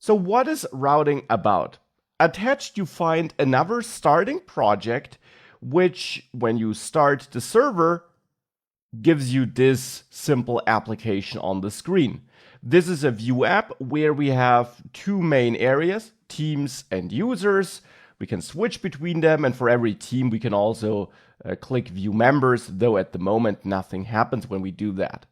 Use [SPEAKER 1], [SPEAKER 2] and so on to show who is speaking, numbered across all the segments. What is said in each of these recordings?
[SPEAKER 1] So what is routing about? Attached you find another starting project, which when you start the server, gives you this simple application on the screen. This is a View app where we have two main areas, teams and users. We can switch between them, and for every team we can also click View Members, though at the moment nothing happens when we do that.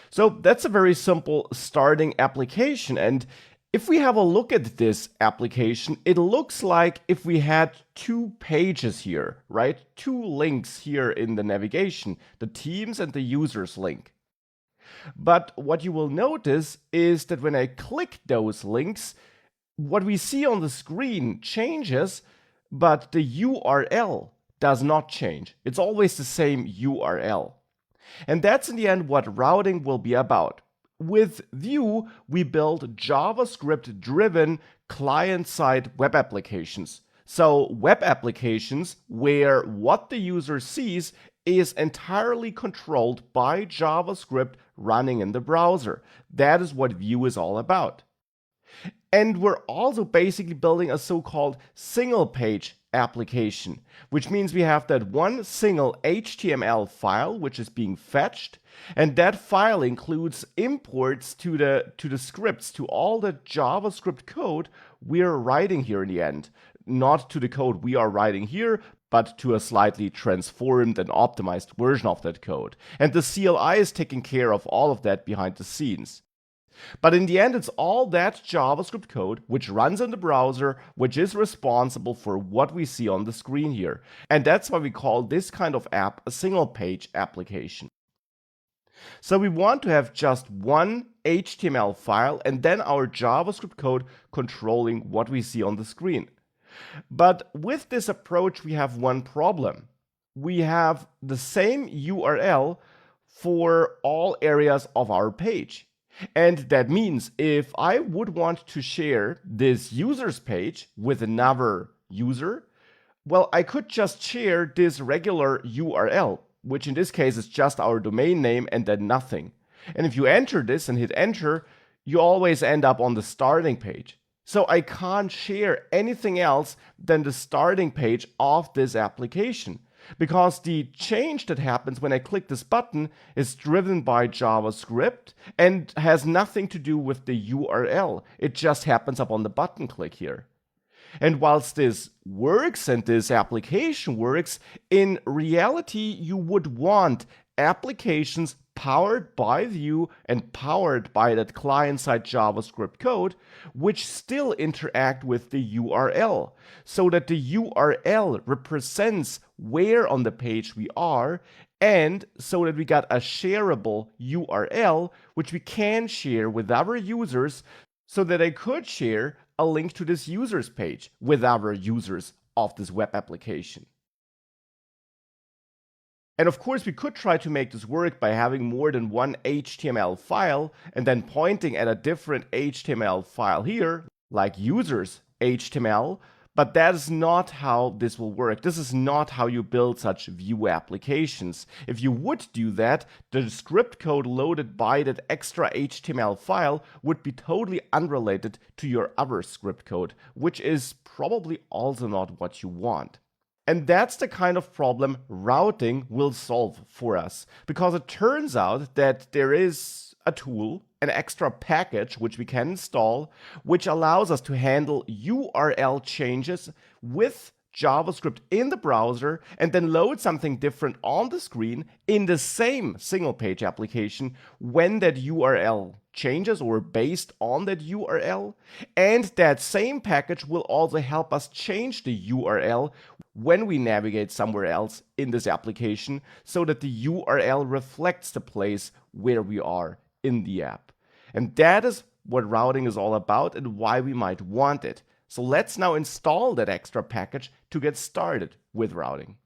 [SPEAKER 1] So that's a very simple starting application, and if we have a look at this application, it looks like if we had two pages here, right? Two links here in the navigation, the teams and the users link. But what you will notice is that when I click those links, what we see on the screen changes, but the URL does not change. It's always the same URL. And that's in the end what routing will be about. With Vue, we build JavaScript-driven client-side web applications. So web applications where what the user sees is entirely controlled by JavaScript running in the browser. That is what Vue is all about. And we're also basically building a so-called single-page application, which means we have that one single HTML file which is being fetched, and that file includes imports to the scripts, to all the JavaScript code we're writing here in the end. Not to the code we are writing here, but to a slightly transformed and optimized version of that code. And the CLI is taking care of all of that behind the scenes. But in the end, it's all that JavaScript code which runs in the browser, which is responsible for what we see on the screen here. And that's why we call this kind of app a single-page application. So we want to have just one HTML file and then our JavaScript code controlling what we see on the screen. But with this approach, we have one problem. We have the same URL for all areas of our page. And that means if I would want to share this user's page with another user, well, I could just share this regular URL, which in this case is just our domain name and then nothing. And if you enter this and hit enter, you always end up on the starting page. So I can't share anything else than the starting page of this application, because the change that happens when I click this button is driven by JavaScript and has nothing to do with the URL. It just happens up on the button click here. And whilst this works and this application works, in reality you would want applications powered by Vue and powered by that client-side JavaScript code, which still interact with the URL, so that the URL represents where on the page we are, and so that we got a shareable URL, which we can share with other users, so that I could share a link to this user's page with other users of this web application. And of course, we could try to make this work by having more than one HTML file and then pointing at a different HTML file here, like users HTML, but that is not how this will work. This is not how you build such Vue applications. If you would do that, the script code loaded by that extra HTML file would be totally unrelated to your other script code, which is probably also not what you want. And that's the kind of problem routing will solve for us, because it turns out that there is a tool, an extra package which we can install, which allows us to handle URL changes with JavaScript in the browser and then load something different on the screen in the same single page application when that URL changes or based on that URL. And that same package will also help us change the URL when we navigate somewhere else in this application, so that the URL reflects the place where we are in the app. And that is what routing is all about and why we might want it. So let's now install that extra package to get started with routing.